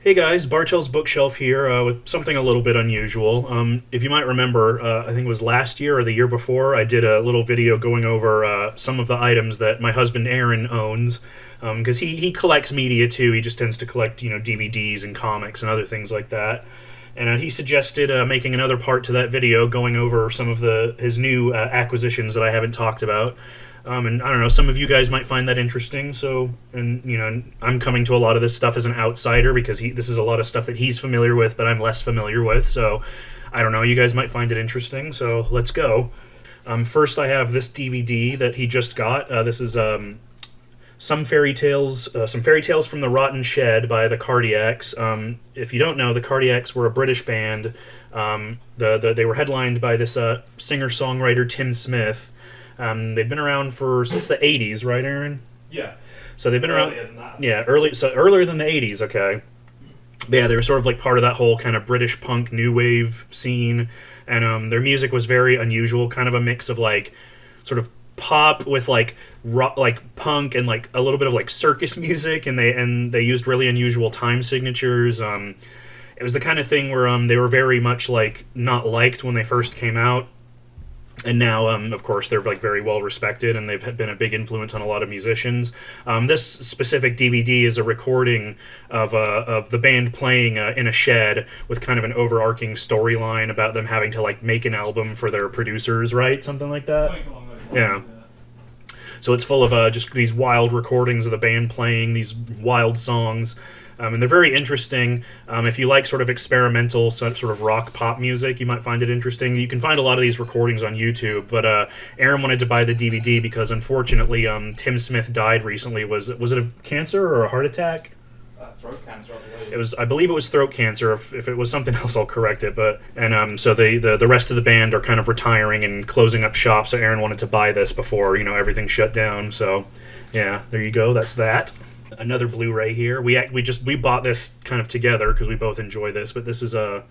Hey guys, Bartell's Bookshelf here with something a little bit unusual. If you might remember, I think it was last year or the year before, I did a little video going over some of the items that my husband Arron owns, because he collects media too. He just tends to collect DVDs and comics and other things like that. And he suggested making another part to that video, going over some of his new acquisitions that I haven't talked about. And I don't know, some of you guys might find that interesting. So, and I'm coming to a lot of this stuff as an outsider because this is a lot of stuff that he's familiar with, but I'm less familiar with. So, I don't know, you guys might find it interesting. So, let's go. First, I have this DVD that he just got. This is some fairy tales from the Rotten Shed by the Cardiacs. If you don't know, the Cardiacs were a British band. They were headlined by this singer-songwriter Tim Smith. They've been around since the 80s, right, Aaron? Yeah. So they've been Earlier around. than that. Yeah, earlier than the 80s. Okay. But yeah, they were sort of like part of that whole kind of British punk new wave scene, and their music was very unusual, kind of a mix of like sort of pop with like rock, like punk, and like a little bit of like circus music, and they used really unusual time signatures. It was the kind of thing where they were very much like not liked when they first came out. And now, of course, they're like very well respected, and they've been a big influence on a lot of musicians. This specific DVD is a recording of the band playing in a shed with kind of an overarching storyline about them having to like make an album for their producers, right? Something like that. Something along those lines, Yeah. So it's full of just these wild recordings of the band playing these wild songs. And they're very interesting. If you like sort of experimental, sort of rock pop music, you might find it interesting. You can find a lot of these recordings on YouTube, but Aaron wanted to buy the DVD because unfortunately Tim Smith died recently. Was it a cancer or a heart attack? Throat cancer, I believe. I believe it was throat cancer. If it was something else, I'll correct it. So the rest of the band are kind of retiring and closing up shop. So Aaron wanted to buy this before everything shut down. So yeah, there you go. That's that. Another Blu-ray here. We bought this kind of together because we both enjoy this. But this is a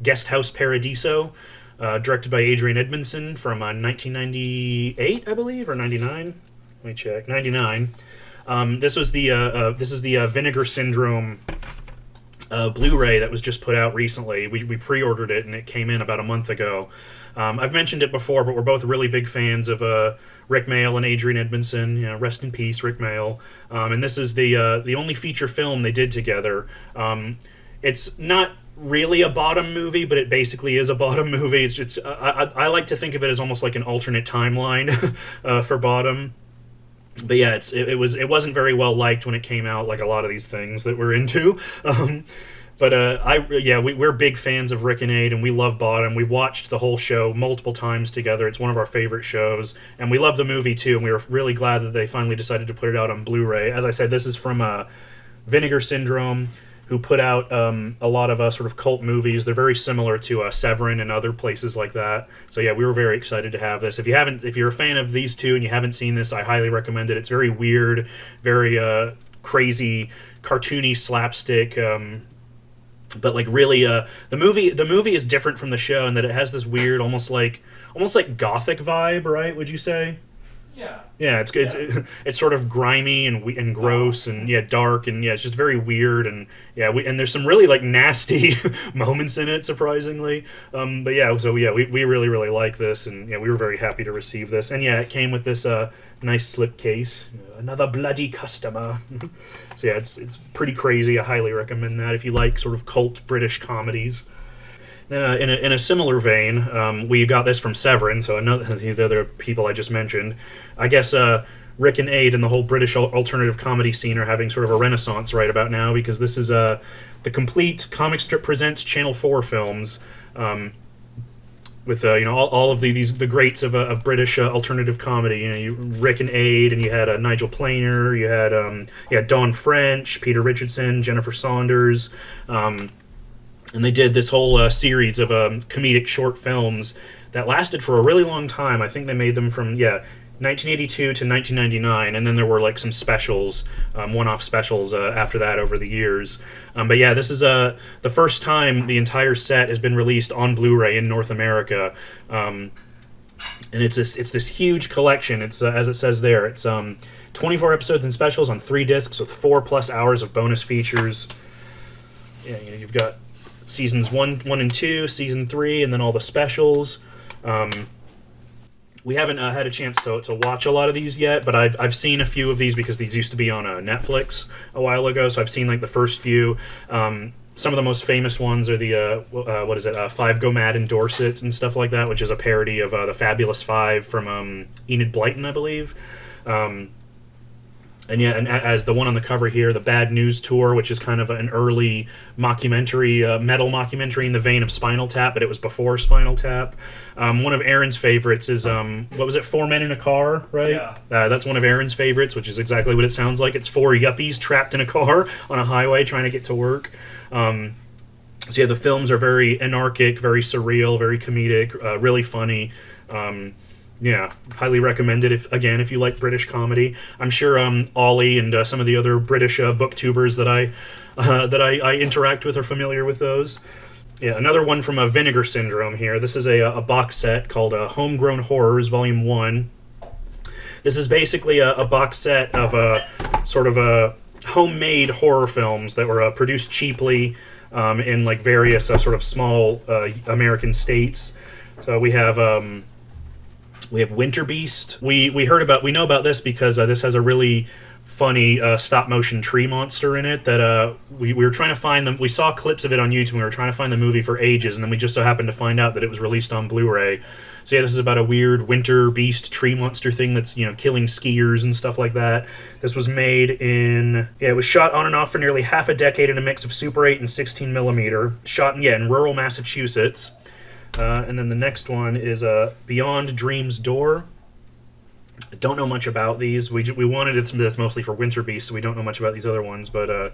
Guest House Paradiso, directed by Adrian Edmondson from 1998, I believe, or 99. Let me check. 99. This is the Vinegar Syndrome Blu-ray that was just put out recently. We pre-ordered it and it came in about a month ago. I've mentioned it before, but we're both really big fans of Rick Mayall and Adrian Edmondson. Rest in peace, Rick Mayall. And this is the only feature film they did together. It's not really a Bottom movie, but it basically is a Bottom movie. I like to think of it as almost like an alternate timeline for Bottom. But yeah, it wasn't very well liked when it came out, like a lot of these things that we're into. We're big fans of Rick and Aid, and we love Bottom. We've watched the whole show multiple times together. It's one of our favorite shows, and we love the movie too. And we were really glad that they finally decided to put it out on Blu-ray. As I said, this is from Vinegar Syndrome, who put out a lot of sort of cult movies. They're very similar to Severin and other places like that. So yeah, we were very excited to have this. If you're a fan of these two and you haven't seen this, I highly recommend it. It's very weird, very crazy, cartoony slapstick. But like really, the movie is different from the show in that it has this weird, almost like gothic vibe, right? Would you say? Yeah. Yeah, it's sort of grimy and gross and dark, and it's just very weird, and and there's some really like nasty moments in it, surprisingly. We really really like this, and we were very happy to receive this, and it came with this nice slip case. Another bloody customer. So it's pretty crazy. I highly recommend that if you like sort of cult British comedies. Then, in a similar vein, we got this from Severin, so the other people I just mentioned. I guess Rick and Aid and the whole British alternative comedy scene are having sort of a renaissance right about now, because this is the complete Comic Strip Presents Channel 4 films, with all of the greats of British alternative comedy. Rick and Aid, and you had Nigel Planer, you had Dawn French, Peter Richardson, Jennifer Saunders. And they did this whole series of comedic short films that lasted for a really long time. I think they made them from 1982 to 1999, and then there were like some specials, one-off specials after that over the years. This is the first time the entire set has been released on Blu-ray in North America, and it's this huge collection. It's as it says there, it's 24 episodes and specials on 3 discs with 4+ hours of bonus features. yeah, you've got seasons 1 and 2, season 3, and then all the specials. We haven't had a chance to watch a lot of these yet, but I've seen a few of these because these used to be on Netflix a while ago, so I've seen like the first few. Some of the most famous ones are the, Five Go Mad in Dorset and stuff like that, which is a parody of the Fabulous Five from Enid Blyton, I believe. And as the one on the cover here, the Bad News Tour, which is kind of an early mockumentary, metal mockumentary in the vein of Spinal Tap, but it was before Spinal Tap. One of Aaron's favorites is, what was it, Four Men in a Car, right? Yeah. That's one of Aaron's favorites, which is exactly what it sounds like. It's four yuppies trapped in a car on a highway trying to get to work. So yeah, the films are very anarchic, very surreal, very comedic, really funny. Yeah, highly recommended if you like British comedy. I'm sure Ollie and some of the other British booktubers that I interact with are familiar with those. Yeah, another one from Vinegar Syndrome here. This is a box set called Homegrown Horrors Volume 1. This is basically a box set of sort of homemade horror films that were produced cheaply in like various sort of small American states. So we have Winter Beast. We know about this because this has a really funny stop motion tree monster in it that we were trying to find them. We saw clips of it on YouTube and we were trying to find the movie for ages, and then we just so happened to find out that it was released on Blu-ray. So yeah, this is about a weird winter beast tree monster thing that's killing skiers and stuff like that. This was made it was shot on and off for nearly half a decade in a mix of Super 8 and 16 millimeter. Shot in rural Massachusetts. And then the next one is Beyond Dream's Door. I don't know much about these. We wanted this mostly for Winter Beast, so we don't know much about these other ones. But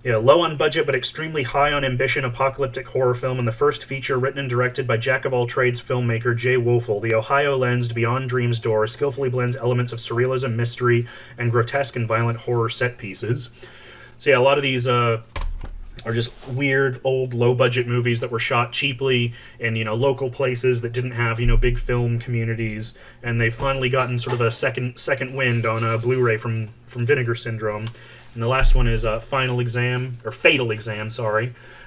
low on budget but extremely high on ambition apocalyptic horror film, and the first feature written and directed by jack-of-all-trades filmmaker Jay Wolfel, the Ohio-lensed Beyond Dream's Door skillfully blends elements of surrealism, mystery, and grotesque and violent horror set pieces. So yeah, a lot of these are just weird, old, low-budget movies that were shot cheaply in, local places that didn't have, big film communities, and they've finally gotten sort of a second wind on a Blu-ray from Vinegar Syndrome. And the last one is Fatal Exam,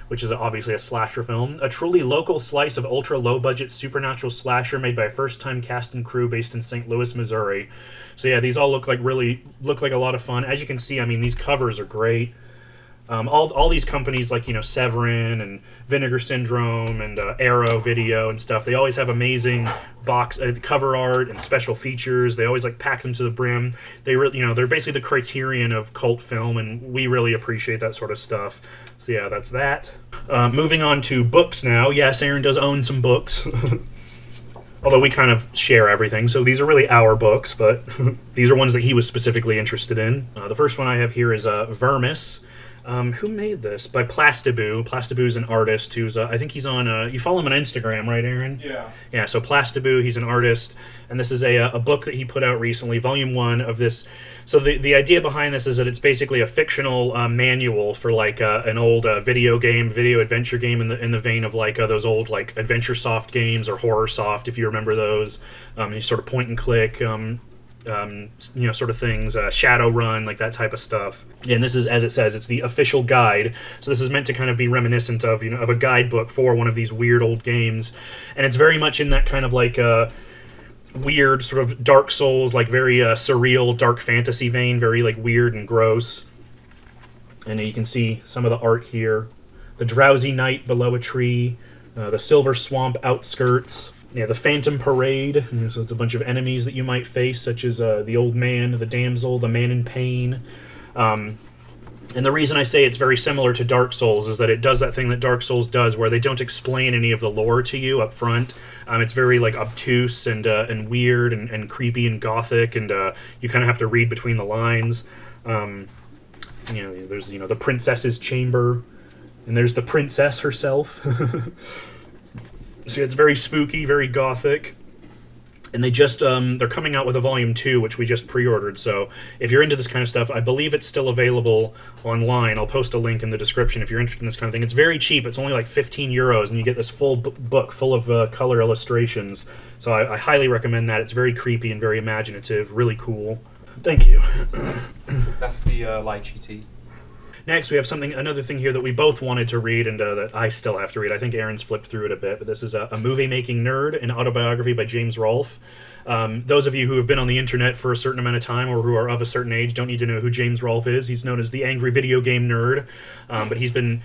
which is obviously a slasher film. A truly local slice of ultra-low-budget supernatural slasher made by a first-time cast and crew based in St. Louis, Missouri. So yeah, these all look like a lot of fun. As you can see, these covers are great. All these companies like Severin and Vinegar Syndrome and Arrow Video and stuff, they always have amazing box cover art and special features. They always pack them to the brim. They really they're basically the criterion of cult film, and we really appreciate that sort of stuff. So yeah, that's that. Moving on to books now. Yes, Aaron does own some books. Although we kind of share everything, so these are really our books, but these are ones that he was specifically interested in. The first one I have here is Vermis. Who made this? By Plastaboo. Plastaboo's an artist who's, I think he's on, you follow him on Instagram, right, Aaron? Yeah. Yeah, so Plastaboo, he's an artist, and this is a book that he put out recently, volume 1 of this. So the idea behind this is that it's basically a fictional manual for, an old video adventure game in the vein of, those old, Adventure Soft games or Horror Soft, if you remember those. These sort of point and click, sort of things, Shadowrun, that type of stuff. And this is, as it says, it's the official guide. So this is meant to kind of be reminiscent of, of a guidebook for one of these weird old games. And it's very much in that kind of weird sort of Dark Souls, very surreal, dark fantasy vein, very weird and gross. And you can see some of the art here. The drowsy night below a tree, the silver swamp outskirts. Yeah, the Phantom Parade. So it's a bunch of enemies that you might face, such as the old man, the damsel, the man in pain. And the reason I say it's very similar to Dark Souls is that it does that thing that Dark Souls does, where they don't explain any of the lore to you up front. It's very obtuse and weird and creepy and gothic, and you kind of have to read between the lines. There's the princess's chamber, and there's the princess herself. So it's very spooky, very gothic. And they just, they're coming out with a volume 2, which we just pre-ordered. So if you're into this kind of stuff, I believe it's still available online. I'll post a link in the description if you're interested in this kind of thing. It's very cheap. It's only €15, and you get this full book full of color illustrations. So I highly recommend that. It's very creepy and very imaginative, really cool. Thank you. That's the lychee tea. Next, we have another thing here that we both wanted to read, and that I still have to read. I think Aaron's flipped through it a bit, but this is a movie-making nerd, an autobiography by James Rolfe. Those of you who have been on the internet for a certain amount of time or who are of a certain age don't need to know who James Rolfe is. He's known as the angry video game nerd, but he's been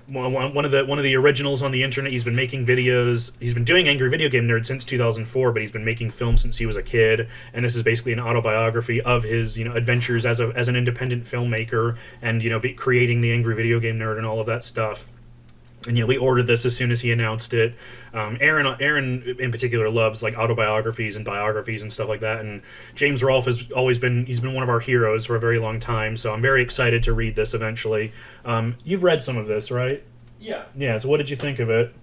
one of the originals on the internet. He's been making videos. He's been doing Angry Video Game Nerd since 2004, but he's been making films since he was a kid. And this is basically an autobiography of his adventures as an independent filmmaker, and creating the Angry Video Game Nerd and all of that stuff. And we ordered this as soon as he announced it. Aaron in particular loves like autobiographies and biographies and stuff like that. And James Rolfe has always been one of our heroes for a very long time. So I'm very excited to read this eventually. You've read some of this, right? Yeah. Yeah. So what did you think of it?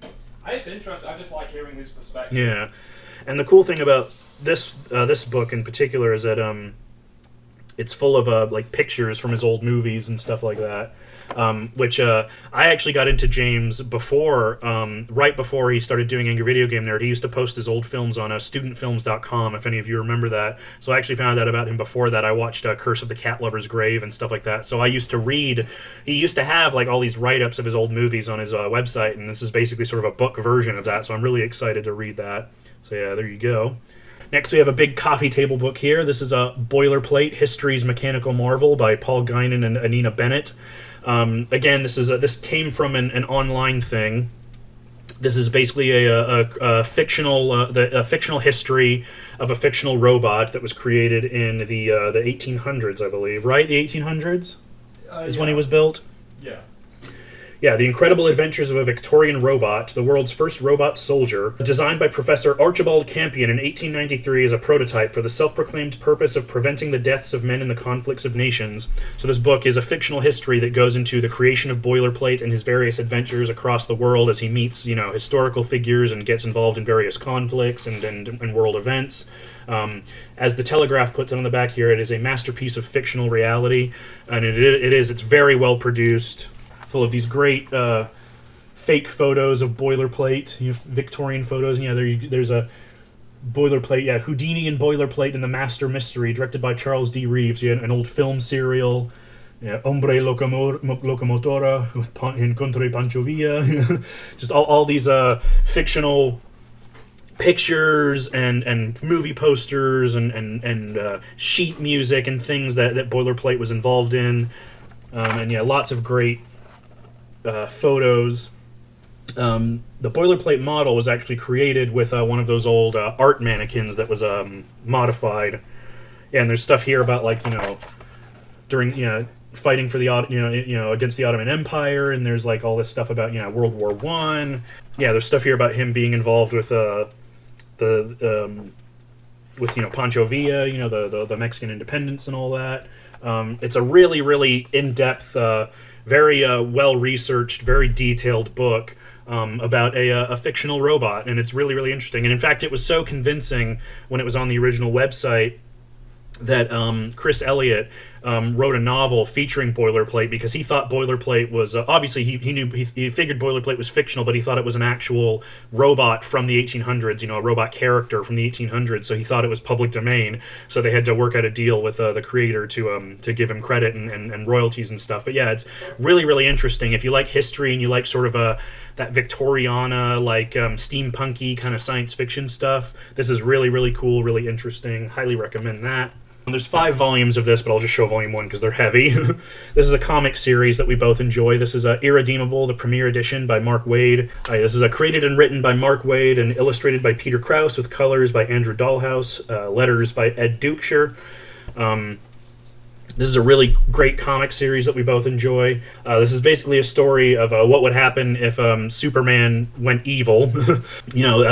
It's interesting. I just like hearing his perspective. Yeah. And the cool thing about this book in particular is that it's full of like pictures from his old movies and stuff like that. Which I actually got into James right before he started doing Angry Video Game Nerd. He used to post his old films on studentfilms.com, if any of you remember that. So I actually found out about him before that. I watched Curse of the Cat Lover's Grave and stuff like that. So I used to read. He used to have like all these write-ups of his old movies on his website, and this is basically sort of a book version of that. So I'm really excited to read that. So yeah, there you go. Next, we have a big coffee table book here. This is a Boilerplate: History's Mechanical Marvel by Paul Guinan and Anina Bennett. Again, this came from an online thing. This is basically a fictional history of a fictional robot that was created in the 1800s, I believe. Right, the 1800s is when he was built. Yeah. Yeah, The Incredible Adventures of a Victorian Robot, the world's first robot soldier, designed by Professor Archibald Campion in 1893 as a prototype for the self-proclaimed purpose of preventing the deaths of men in the conflicts of nations. So this book is a fictional history that goes into the creation of Boilerplate and his various adventures across the world as he meets, historical figures and gets involved in various conflicts and world events. As the Telegraph puts it on the back here, it is a masterpiece of fictional reality, and it's very well produced, full of these great fake photos of Boilerplate, Victorian photos. There's a Boilerplate, Houdini and Boilerplate and the Master Mystery, directed by Charles D. Reeves. An old film serial, Hombre Locomotora Encontre Pancho Villa. Just all these fictional pictures and movie posters and sheet music and things that Boilerplate was involved in. Lots of great photos. The Boilerplate model was actually created with one of those old art mannequins that was modified. Yeah, and there's stuff here about during fighting for the against the Ottoman Empire, and there's like all this stuff about World War I. Yeah, there's stuff here about him being involved with Pancho Villa, the Mexican independence and all that. It's a really, really in-depth, very well-researched, very detailed book about a fictional robot, and it's really, really interesting. And in fact, it was so convincing when it was on the original website that Chris Elliott wrote a novel featuring Boilerplate, because he thought Boilerplate was obviously he figured Boilerplate was fictional, but he thought it was an actual robot from the 1800s, a robot character from the 1800s. So he thought it was public domain. So they had to work out a deal with the creator to give him credit and royalties and stuff. But yeah, it's really, really interesting. If you like history and you like sort of that Victoriana, steampunky kind of science fiction stuff, this is really, really cool, really interesting. Highly recommend that. There's 5 volumes of this, but I'll just show volume 1 because they're heavy. This is a comic series that we both enjoy. This is Irredeemable, the premiere edition by Mark Waid. This is created and written by Mark Waid and illustrated by Peter Krause with colors by Andrew Dahlhaus, letters by Ed Dukeshire. This is a really great comic series that we both enjoy. This is basically a story of what would happen if Superman went evil.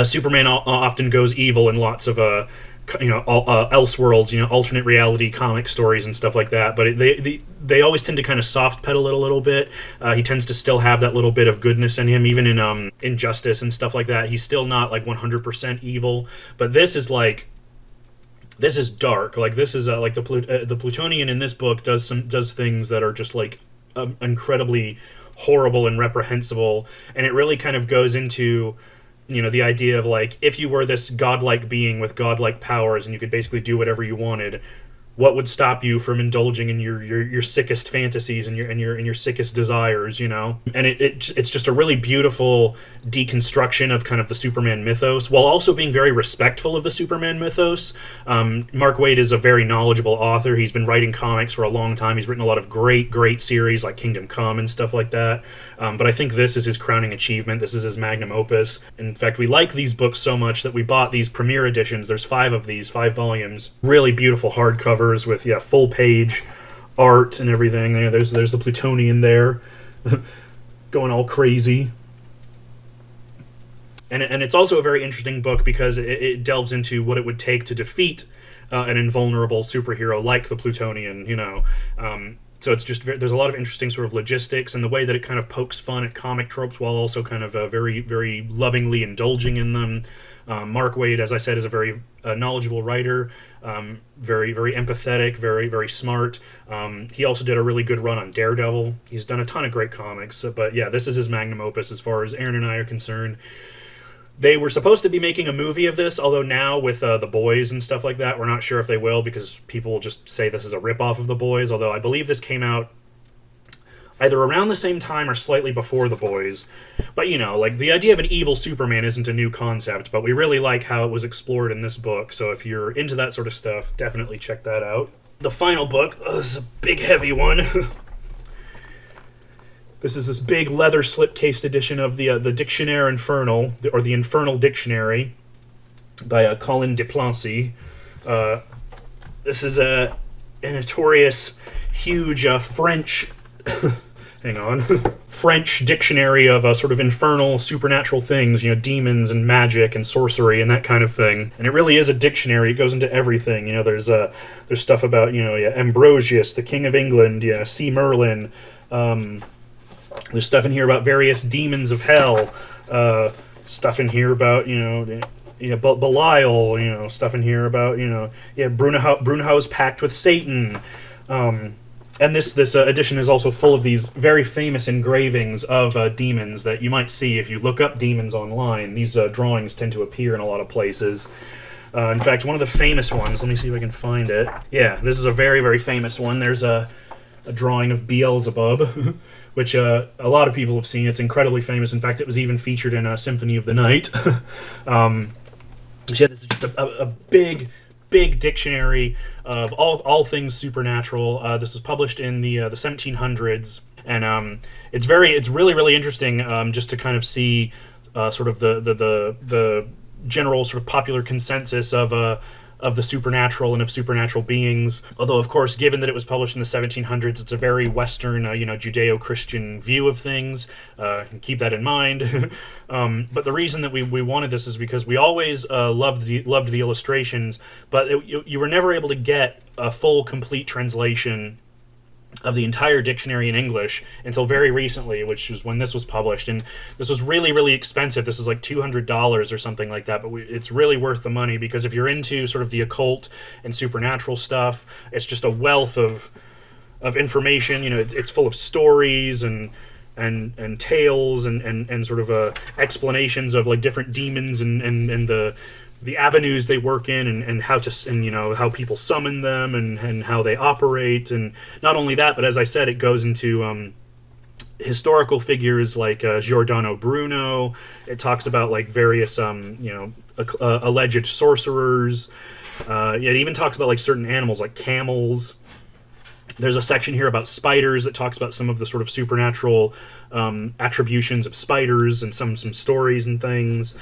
Superman often goes evil in lots of Elseworlds, alternate reality comic stories and stuff like that. But they always tend to kind of soft pedal it a little bit. He tends to still have that little bit of goodness in him, even in Injustice and stuff like that. He's still not 100% evil. But this is dark. This is the Plutonian in this book does things that are just incredibly horrible and reprehensible, and it really kind of goes into the idea of if you were this godlike being with godlike powers and you could basically do whatever you wanted, what would stop you from indulging in your sickest fantasies and your sickest desires, you know? And it's just a really beautiful deconstruction of kind of the Superman mythos, while also being very respectful of the Superman mythos. Mark Waid is a very knowledgeable author. He's been writing comics for a long time. He's written a lot of great series like Kingdom Come and stuff like that. But I think this is his crowning achievement. This is his magnum opus. In fact, we like these books so much that we bought these premiere editions. There's 5 of these, 5 volumes. Really beautiful hardcovers with full page art and everything. There's the Plutonian there, going all crazy. And it's also a very interesting book because it delves into what it would take to defeat an invulnerable superhero like the Plutonian, you know. So it's just there's a lot of interesting sort of logistics and the way that it kind of pokes fun at comic tropes while also kind of very lovingly indulging in them. Mark Waid, as I said, is a very knowledgeable writer, very empathetic, very smart. He also did a really good run on Daredevil. He's done a ton of great comics, but yeah, this is his magnum opus as far as Aaron and I are concerned. They were supposed to be making a movie of this, although now with The Boys and stuff like that, we're not sure if they will because people will just say this is a ripoff of The Boys, although I believe this came out either around the same time or slightly before The Boys. But, you know, like, the idea of an evil Superman isn't a new concept, but we really like how it was explored in this book, so if you're into that sort of stuff, definitely check that out. The final book, this is a big, heavy one. This is this big leather slip-cased edition of the Dictionnaire Infernal, or the Infernal Dictionary, by Colin Duplancy. This is a notorious, huge French... hang on. French dictionary of sort of infernal, supernatural things, you know, demons and magic and sorcery and that kind of thing. And it really is a dictionary. It goes into everything. You know, there's stuff about, you know, Ambrosius, the King of England, C. Merlin. There's stuff in here about various demons of hell. Stuff in here about, Belial. You know, stuff in here about, Brunhau's pact with Satan. And this edition is also full of these very famous engravings of demons that you might see if you look up demons online. These drawings tend to appear in a lot of places. In fact, one of the famous ones, let me see if I can find it. Yeah, this is a very very famous one. There's a drawing of Beelzebub, which a lot of people have seen. It's incredibly famous. In fact, it was even featured in Symphony of the Night. This is just a big dictionary of all things supernatural. This was published in the 1700s, and it's really interesting just to kind of see sort of the general sort of popular consensus of the supernatural and of supernatural beings. Although, of course, given that it was published in the 1700s, it's a very Western, Judeo-Christian view of things. Keep that in mind. But the reason that we wanted this is because we always loved the illustrations, but you were never able to get a full, complete translation of the entire dictionary in English until very recently, which was when this was published. And this was really, really expensive. This was like $200 or something like that, but it's really worth the money because if you're into sort of the occult and supernatural stuff, it's just a wealth of information. You know, it's full of stories and tales and sort of explanations of like different demons and the avenues they work in and how people summon them and how they operate. And not only that, but as I said, it goes into historical figures like Giordano Bruno. It talks about like various alleged sorcerers. It even talks about like certain animals like camels. There's a section here about spiders that talks about some of the sort of supernatural attributions of spiders and some stories and things.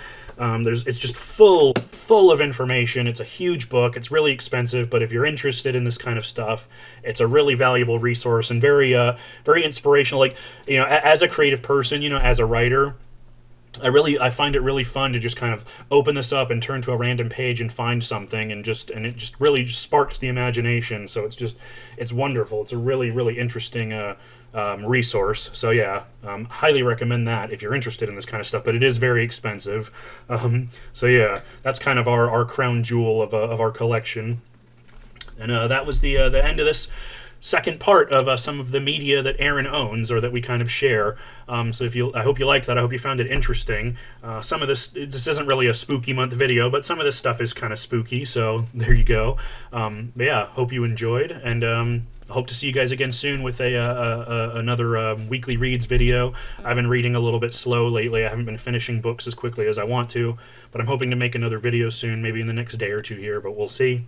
It's just full of information. It's a huge book. It's really expensive, but if you're interested in this kind of stuff, it's a really valuable resource and very inspirational. Like, as a creative person, as a writer, I find it really fun to just kind of open this up and turn to a random page and find something and it just really sparks the imagination. So it's wonderful. It's a really, really interesting resource. So yeah, highly recommend that if you're interested in this kind of stuff, but it is very expensive. So yeah, that's kind of our crown jewel of our collection. And that was the end of this second part of some of the media that Arron owns or that we kind of share. So I hope you liked that. I hope you found it interesting. Some of this isn't really a spooky month video, but some of this stuff is kind of spooky. So there you go. But yeah, hope you enjoyed, and I hope to see you guys again soon with another weekly reads video. I've been reading a little bit slow lately. I haven't been finishing books as quickly as I want to, but I'm hoping to make another video soon, maybe in the next day or two here, but we'll see.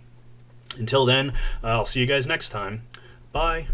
Until then, I'll see you guys next time. Bye.